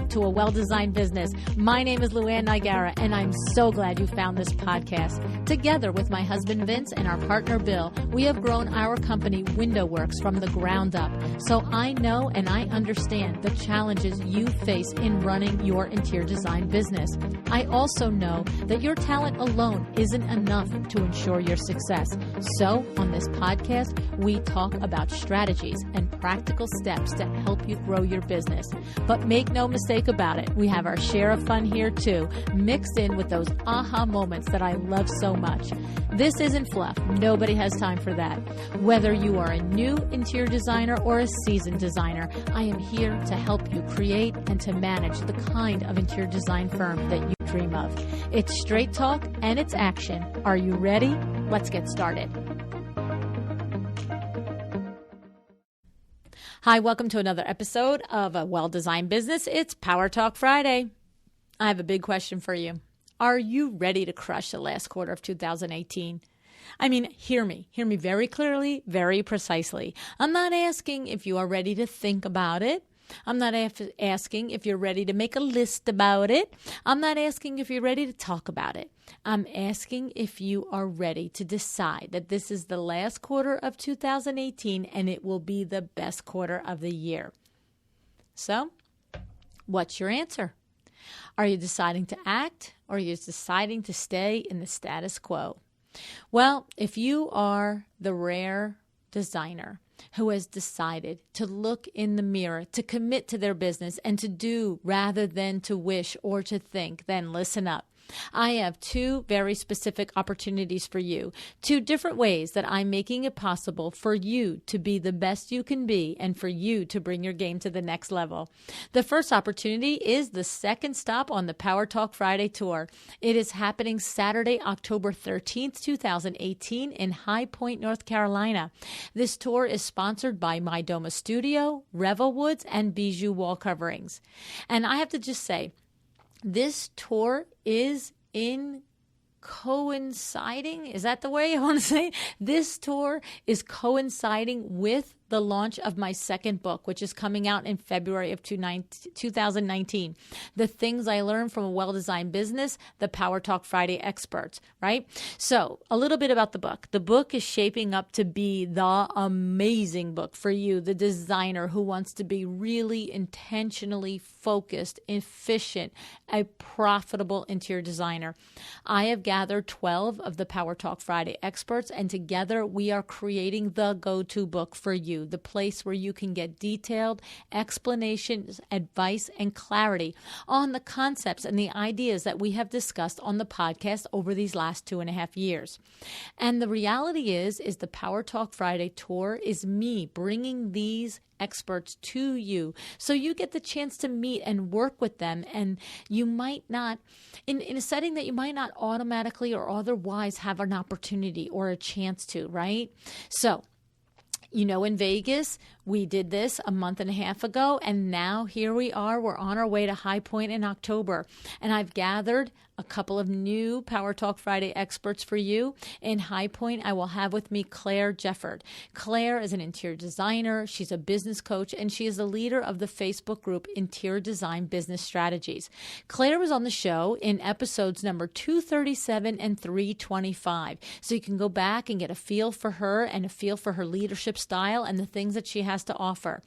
to A Well-Designed Business. My name is LuAnn Nigara, and I'm so glad you found this podcast. Together with my husband Vince and our partner Bill, we have grown our company WindowWorks from the ground up. So I know and I understand the challenges you face in running your interior design business. I also know that your talent alone isn't enough to ensure your success. So on this podcast, we talk about strategies and practical steps to help you grow your business. But make no mistake about it, we have our share of fun here too, mixed in with those aha moments that I love so much. This isn't fluff. Nobody has time for that. Whether you are a new interior designer or a seasoned designer, I am here to help you create and to manage the kind of interior design firm that you dream of. It's straight talk and it's action. Are you ready? Let's get started. Hi, welcome to another episode of A Well-Designed Business. It's Power Talk Friday. I have a big question for you. Are you ready to crush the last quarter of 2018? I mean, hear me very clearly, very precisely. I'm not asking if you are ready to think about it. I'm not asking if you're ready to make a list about it. I'm not asking if you're ready to talk about it. I'm asking if you are ready to decide that this is the last quarter of 2018 and it will be the best quarter of the year. So, what's your answer? Are you deciding to act or are you deciding to stay in the status quo? Well, if you are the rare designer who has decided to look in the mirror, to commit to their business, and to do rather than to wish or to think, then listen up. I have two very specific opportunities for you, two different ways that I'm making it possible for you to be the best you can be and for you to bring your game to the next level. The first opportunity is the second stop on the Power Talk Friday tour. It is happening Saturday, October 13th, 2018 in High Point, North Carolina. This tour is sponsored by My Doma Studio, Revel Woods, and Bijou Wall Coverings. And I have to just say, this tour is coinciding. Is that the way I want to say it? This tour is coinciding with the launch of my second book, which is coming out in February of 2019. The Things I Learned from a Well-Designed Business, the Power Talk Friday Experts, right? So a little bit about the book. The book is shaping up to be the amazing book for you, the designer who wants to be really intentionally focused, efficient, a profitable interior designer. I have gathered 12 of the Power Talk Friday experts, and together we are creating the go-to book for you, the place where you can get detailed explanations, advice, and clarity on the concepts and the ideas that we have discussed on the podcast over these last 2.5 years. And the reality is the Power Talk Friday tour is me bringing these experts to you so you get the chance to meet and work with them, and you might not, in a setting that you might not automatically or otherwise have an opportunity or a chance to, right? So, you know, in Vegas, we did this a month and a half ago, and now here we are. We're on our way to High Point in October, and I've gathered a couple of new Power Talk Friday experts for you. In High Point, I will have with me Claire Jefford. Claire is an interior designer. She's a business coach, and she is the leader of the Facebook group Interior Design Business Strategies. Claire was on the show in episodes number 237 and 325. So you can go back and get a feel for her and a feel for her leadership style and the things that she has to offer.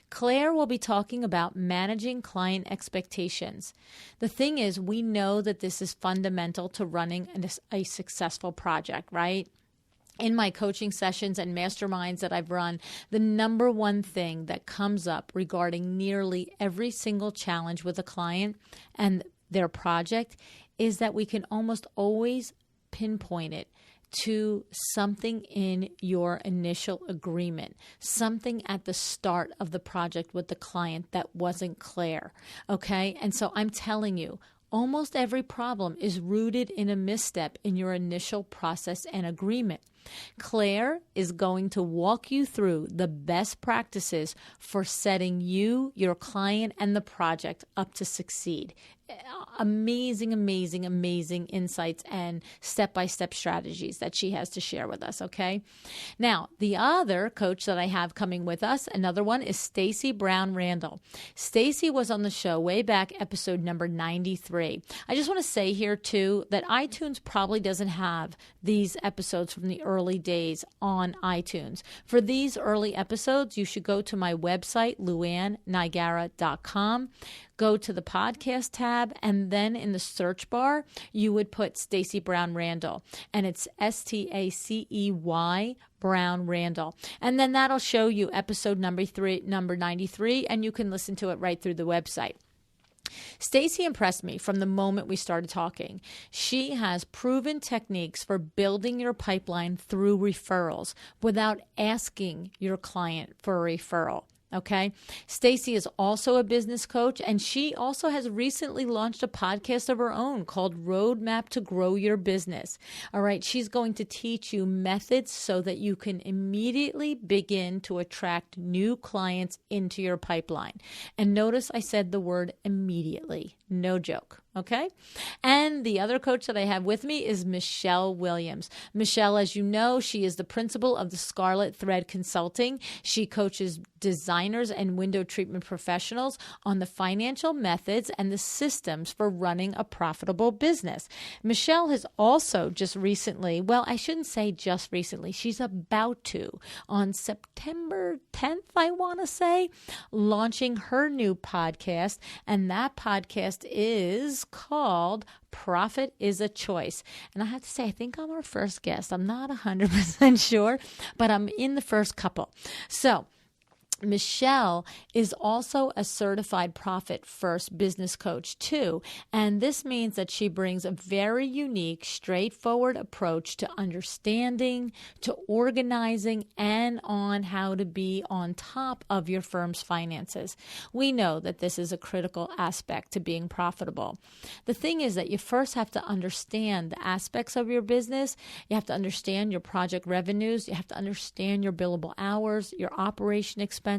Claire will be talking about managing client expectations. The thing is, we know that this is fundamental to running a successful project, right? In my coaching sessions and masterminds that I've run, the number one thing that comes up regarding nearly every single challenge with a client and their project is that we can almost always pinpoint it to something in your initial agreement, something at the start of the project with the client that wasn't clear, okay? And so I'm telling you, almost every problem is rooted in a misstep in your initial process and agreement. Claire is going to walk you through the best practices for setting you, your client, and the project up to succeed. amazing, amazing, amazing insights and step-by-step strategies that she has to share with us, okay? Now, the other coach that I have coming with us, another one, is Stacey Brown Randall. Stacey was on the show way back, episode number 93. I just want to say here, too, that iTunes probably doesn't have these episodes from the early days on iTunes. For these early episodes, you should go to my website, LuAnnNigara.com. Go to the podcast tab, and then in the search bar, you would put Stacey Brown Randall, and it's Stacey Brown Randall. And then that'll show you episode number 93, and you can listen to it right through the website. Stacey impressed me from the moment we started talking. She has proven techniques for building your pipeline through referrals without asking your client for a referral. Okay. Stacey is also a business coach, and she also has recently launched a podcast of her own called Roadmap to Grow Your Business. All right. She's going to teach you methods so that you can immediately begin to attract new clients into your pipeline. And notice I said the word immediately. No joke. Okay. And the other coach that I have with me is Michele Williams. Michele, as you know, she is the principal of the Scarlet Thread Consulting. She coaches designers and window treatment professionals on the financial methods and the systems for running a profitable business. Michele has also just recently, well, I shouldn't say just recently, she's about to, on September 10th, I want to say, launching her new podcast. And that podcast is called Profit is a Choice. And I have to say, I think I'm our first guest. I'm not 100% sure, but I'm in the first couple. So Michele is also a certified Profit First business coach too, and this means that she brings a very unique, straightforward approach to understanding, to organizing, and on how to be on top of your firm's finances. We know that this is a critical aspect to being profitable. The thing is that you first have to understand the aspects of your business. You have to understand your project revenues. You have to understand your billable hours, your operation expenses,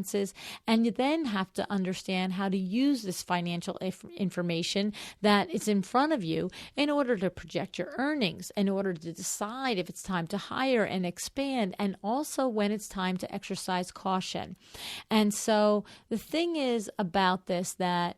and you then have to understand how to use this financial information that is in front of you in order to project your earnings, in order to decide if it's time to hire and expand, and also when it's time to exercise caution. And so the thing is about this that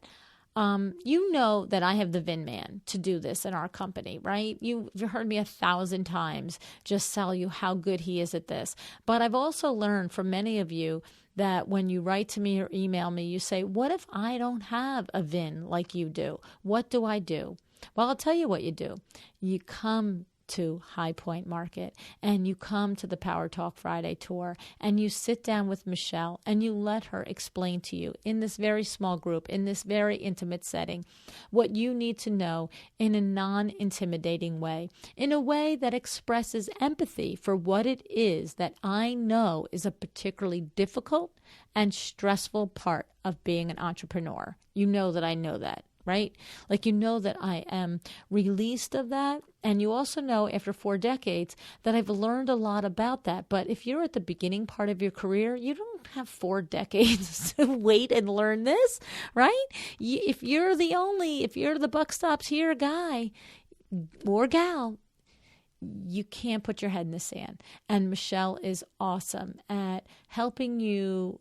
you know that I have the VIN man to do this in our company, right? You've heard me 1,000 times just tell you how good he is at this. But I've also learned from many of you that when you write to me or email me, you say, what if I don't have a VIN like you do? What do I do? Well, I'll tell you what you do. You come to High Point Market and you come to the Power Talk Friday tour and you sit down with Michele and you let her explain to you in this very small group, in this very intimate setting, what you need to know in a non-intimidating way, in a way that expresses empathy for what it is that I know is a particularly difficult and stressful part of being an entrepreneur. You know that I know that. Right? Like, you know that I am released of that. And you also know after 4 decades that I've learned a lot about that. But if you're at the beginning part of your career, you don't have 4 decades to wait and learn this, right? If you're the buck stops here guy or gal, you can't put your head in the sand. And Michele is awesome at helping you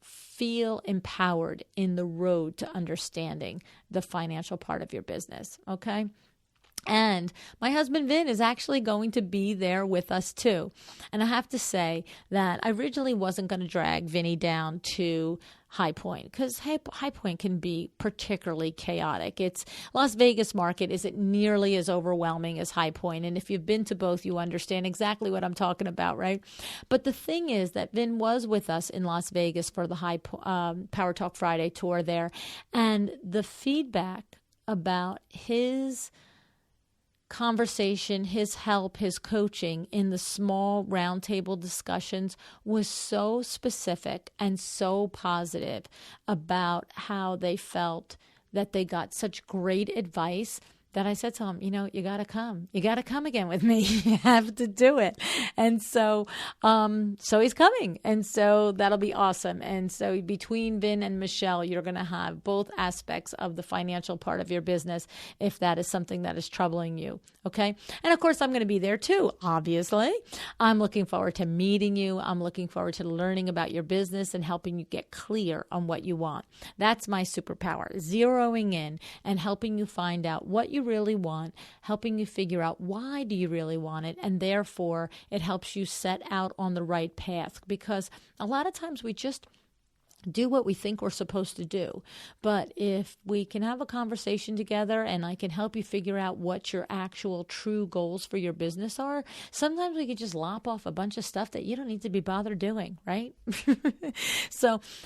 feel empowered in the road to understanding the financial part of your business, okay? And my husband, Vin, is actually going to be there with us too. And I have to say that I originally wasn't going to drag Vinny down to High Point because High Point can be particularly chaotic. It's Las Vegas market isn't nearly as overwhelming as High Point. And if you've been to both, you understand exactly what I'm talking about, right? But the thing is that Vin was with us in Las Vegas for the Power Talk Friday tour there. And the feedback about his conversation, his help, his coaching in the small roundtable discussions was so specific and so positive about how they felt that they got such great advice that I said to him, you got to come. You got to come again with me. You have to do it. And so he's coming. And so that'll be awesome. And so between Vin and Michele, you're going to have both aspects of the financial part of your business if that is something that is troubling you. Okay. And of course, I'm going to be there too, obviously. I'm looking forward to meeting you. I'm looking forward to learning about your business and helping you get clear on what you want. That's my superpower, zeroing in and helping you find out what you really want, helping you figure out why do you really want it, and therefore it helps you set out on the right path, because a lot of times we just do what we think we're supposed to do. But if we can have a conversation together and I can help you figure out what your actual true goals for your business are, sometimes we could just lop off a bunch of stuff that you don't need to be bothered doing, right?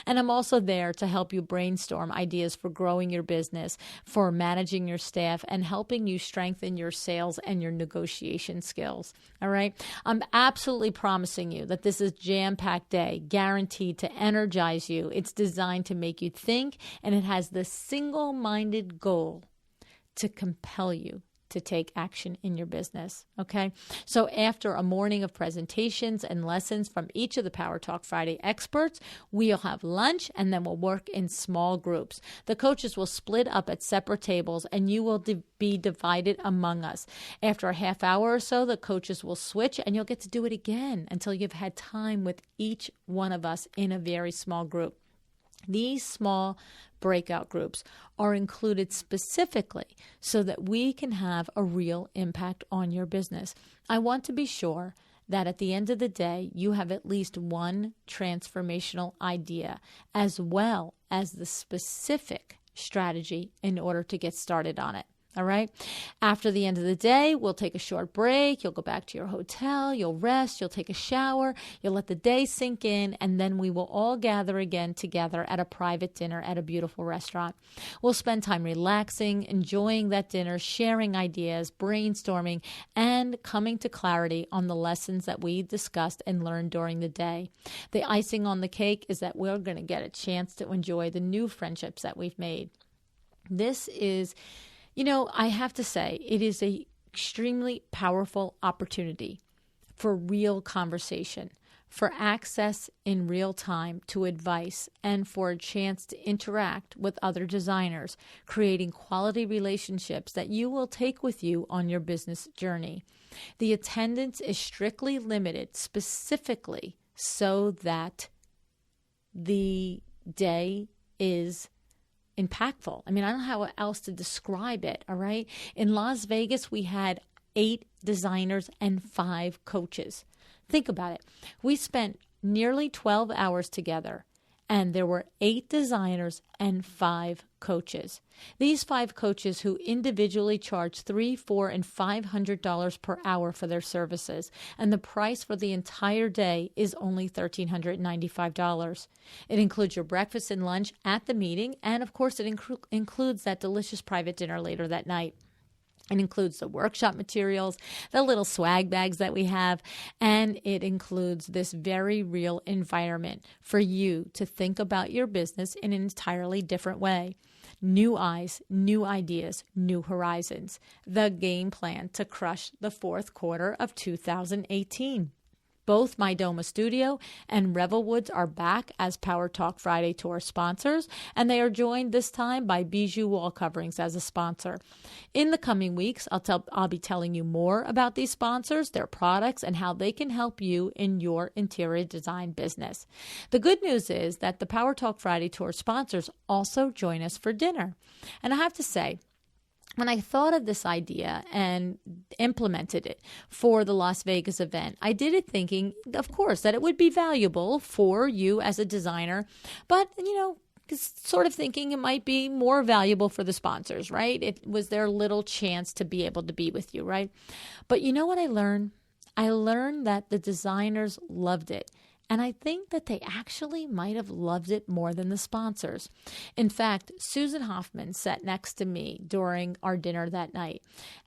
And I'm also there to help you brainstorm ideas for growing your business, for managing your staff, and helping you strengthen your sales and your negotiation skills. All right. I'm absolutely promising you that this is a jam-packed day, guaranteed to energize you. It's designed to make you think, and it has the single-minded goal to compel you to take action in your business. Okay. So after a morning of presentations and lessons from each of the Power Talk Friday experts, we'll have lunch and then we'll work in small groups. The coaches will split up at separate tables and you will be divided among us. After a half hour or so, the coaches will switch and you'll get to do it again until you've had time with each one of us in a very small group. These small breakout groups are included specifically so that we can have a real impact on your business. I want to be sure that at the end of the day, you have at least one transformational idea as well as the specific strategy in order to get started on it. All right. After the end of the day, we'll take a short break. You'll go back to your hotel. You'll rest. You'll take a shower. You'll let the day sink in. And then we will all gather again together at a private dinner at a beautiful restaurant. We'll spend time relaxing, enjoying that dinner, sharing ideas, brainstorming, and coming to clarity on the lessons that we discussed and learned during the day. The icing on the cake is that we're going to get a chance to enjoy the new friendships that we've made. This is... I have to say, it is an extremely powerful opportunity for real conversation, for access in real time to advice, and for a chance to interact with other designers, creating quality relationships that you will take with you on your business journey. The attendance is strictly limited specifically so that the day is impactful. I don't know how else to describe it. All right. In Las Vegas, we had 8 designers and 5 coaches. Think about it. We spent nearly 12 hours together, and there were 8 designers and 5 coaches. These 5 coaches who individually charge $300, $400, and $500 per hour for their services, and the price for the entire day is only $1,395. It includes your breakfast and lunch at the meeting, and of course, it includes that delicious private dinner later that night. It includes the workshop materials, the little swag bags that we have, and it includes this very real environment for you to think about your business in an entirely different way. New eyes, new ideas, new horizons. The game plan to crush the fourth quarter of 2018. Both My Doma Studio and Revelwoods are back as Power Talk Friday Tour sponsors, and they are joined this time by Bijou Wall Coverings as a sponsor. In the coming weeks, I'll be telling you more about these sponsors, their products, and how they can help you in your interior design business. The good news is that the Power Talk Friday Tour sponsors also join us for dinner. And I have to say, when I thought of this idea and implemented it for the Las Vegas event, I did it thinking, of course, that it would be valuable for you as a designer, but, sort of thinking it might be more valuable for the sponsors, right? It was their little chance to be able to be with you, right? But you know what I learned? I learned that the designers loved it. And I think that they actually might have loved it more than the sponsors. In fact, Susan Hoffman sat next to me during our dinner that night.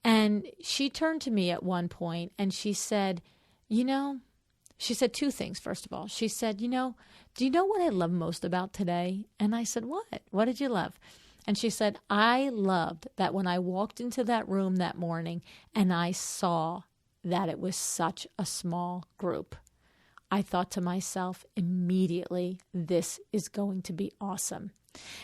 And she turned to me at one point and she said, she said 2 things, first of all. She said, do you know what I love most about today? And I said, what? What did you love? And she said, I loved that when I walked into that room that morning and I saw that it was such a small group, I thought to myself immediately, this is going to be awesome.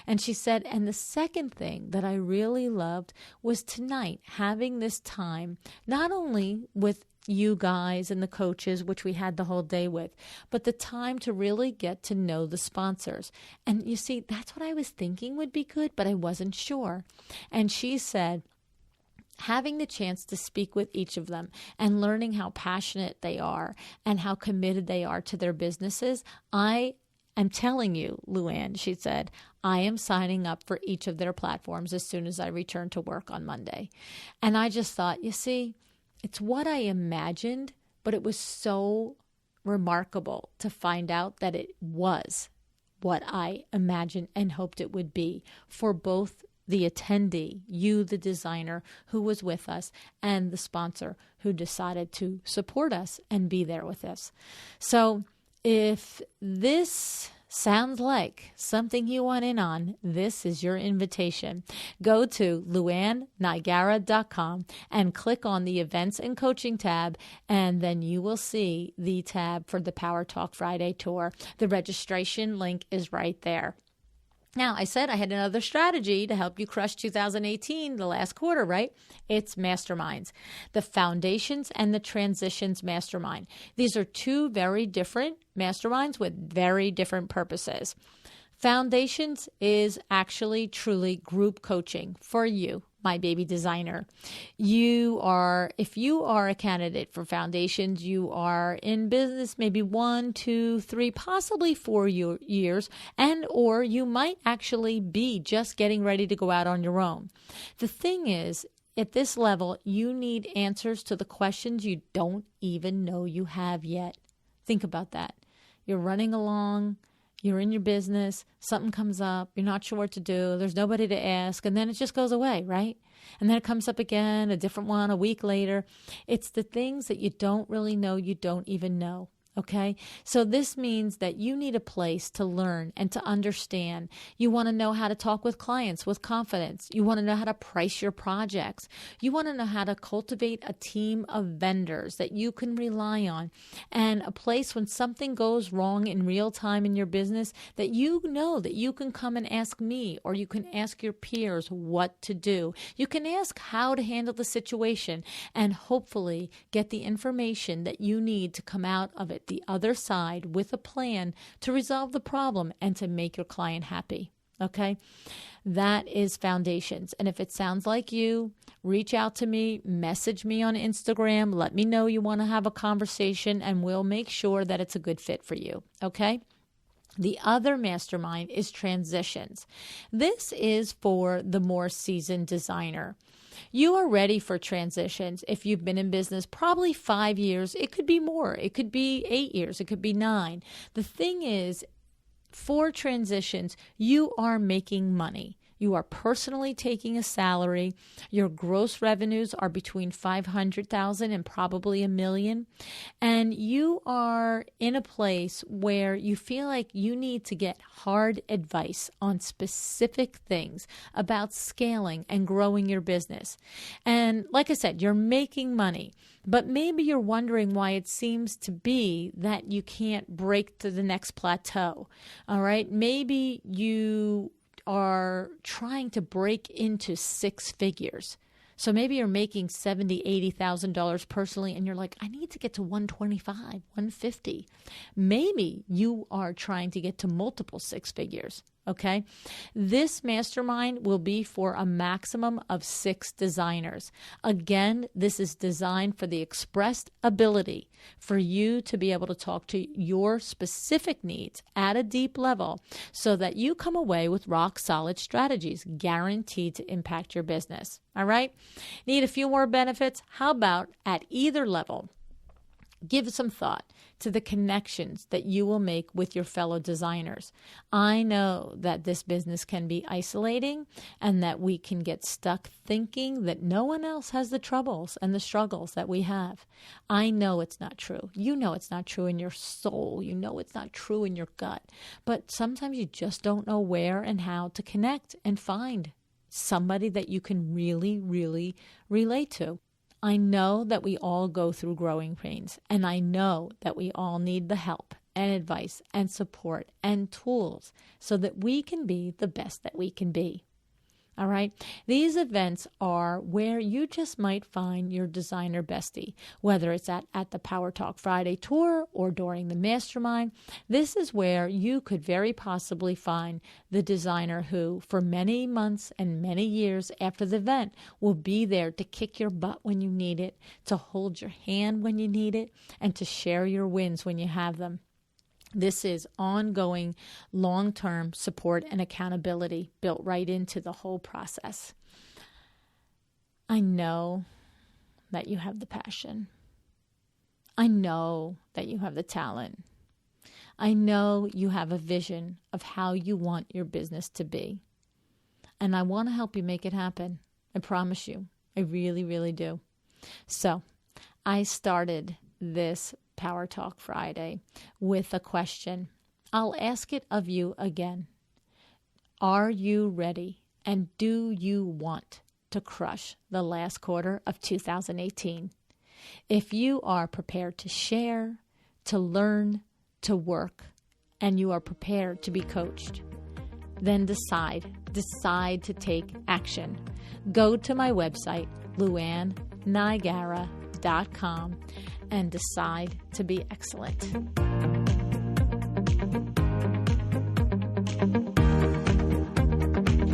And she said, and the second thing that I really loved was tonight having this time, not only with you guys and the coaches, which we had the whole day with, but the time to really get to know the sponsors. And you see, that's what I was thinking would be good, but I wasn't sure. And she said, having the chance to speak with each of them and learning how passionate they are and how committed they are to their businesses, I'm telling you, LuAnn, she said, I am signing up for each of their platforms as soon as I return to work on Monday. And I just thought, you see, it's what I imagined, but it was so remarkable to find out that it was what I imagined and hoped it would be for both the attendee, you, the designer who was with us, and the sponsor who decided to support us and be there with us. So if this sounds like something you want in on, this is your invitation. Go to LuAnnNigara.com and click on the Events and Coaching tab, and then you will see the tab for the Power Talk Friday tour. The registration link is right there. Now, I said I had another strategy to help you crush 2018, the last quarter, right? It's masterminds, the Foundations and the Transitions Mastermind. These are two very different masterminds with very different purposes. Foundations is actually truly group coaching for you, my baby designer. If you are a candidate for Foundations, you are in business maybe 1, 2, 3, possibly 4 years, or you might actually be just getting ready to go out on your own. The thing is, at this level, you need answers to the questions you don't even know you have yet. Think about that. You're running along. You're in your business, something comes up, you're not sure what to do, there's nobody to ask, and then it just goes away, right? And then it comes up again, a different one, a week later. It's the things that you don't really know you don't even know. Okay, so this means that you need a place to learn and to understand. You want to know how to talk with clients with confidence. You want to know how to price your projects. You want to know how to cultivate a team of vendors that you can rely on, and a place when something goes wrong in real time in your business that you know that you can come and ask me, or you can ask your peers what to do. You can ask how to handle the situation and hopefully get the information that you need to come out of it the other side with a plan to resolve the problem and to make your client happy. Okay? That is Foundations. And if it sounds like you, reach out to me, message me on Instagram, let me know you want to have a conversation, and we'll make sure that it's a good fit for you. Okay? The other mastermind is Transitions. This is for the more seasoned designer. You are ready for transitions if you've been in business probably 5 years. It could be more. It could be 8 years. It could be 9. The thing is, for transitions, you are making money. You are personally taking a salary. Your gross revenues are between $500,000 and probably $1 million. And you are in a place where you feel like you need to get hard advice on specific things about scaling and growing your business. And like I said, you're making money, but maybe you're wondering why it seems to be that you can't break to the next plateau. All right. Maybe you are trying to break into 6 figures. So maybe you're making $70,000, $80,000 personally, and you're like, I need to get to 125, 150. Maybe you are trying to get to multiple 6 figures. Okay. This mastermind will be for a maximum of 6 designers. Again, this is designed for the expressed ability for you to be able to talk to your specific needs at a deep level so that you come away with rock solid strategies guaranteed to impact your business. All right. Need a few more benefits? How about at either level? Give some thought to the connections that you will make with your fellow designers. I know that this business can be isolating and that we can get stuck thinking that no one else has the troubles and the struggles that we have. I know it's not true. You know it's not true in your soul. You know it's not true in your gut. But sometimes you just don't know where and how to connect and find somebody that you can really, really relate to. I know that we all go through growing pains, and I know that we all need the help and advice and support and tools so that we can be the best that we can be. All right. These events are where you just might find your designer bestie, whether it's at the Power Talk Friday tour or during the mastermind. This is where you could very possibly find the designer who, for many months and many years after the event, will be there to kick your butt when you need it, to hold your hand when you need it, and to share your wins when you have them. This is ongoing, long-term support and accountability built right into the whole process. I know that you have the passion. I know that you have the talent. I know you have a vision of how you want your business to be. And I want to help you make it happen. I promise you. I really, really do. So I started this Power Talk Friday with a question. I'll ask it of you again. Are you ready, and do you want to crush the last quarter of 2018? If you are prepared to share, to learn, to work, and you are prepared to be coached, then decide to take action. Go to my website, LuAnnNigara.com, and decide to be excellent.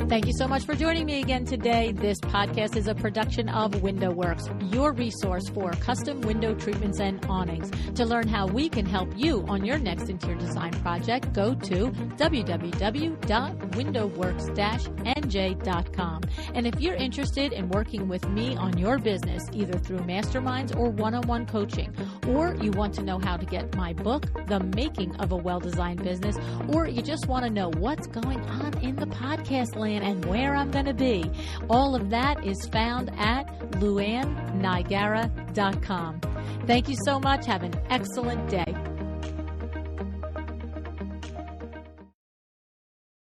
Thank you so much for joining me again today. This podcast is a production of WindowWorks, your resource for custom window treatments and awnings. To learn how we can help you on your next interior design project, go to www.windowworks-nj.com. And if you're interested in working with me on your business, either through masterminds or one-on-one coaching, or you want to know how to get my book, The Making of a Well-Designed Business, or you just want to know what's going on in the podcast land and where I'm going to be, all of that is found at LuAnnNigara.com. Thank you so much. Have an excellent day.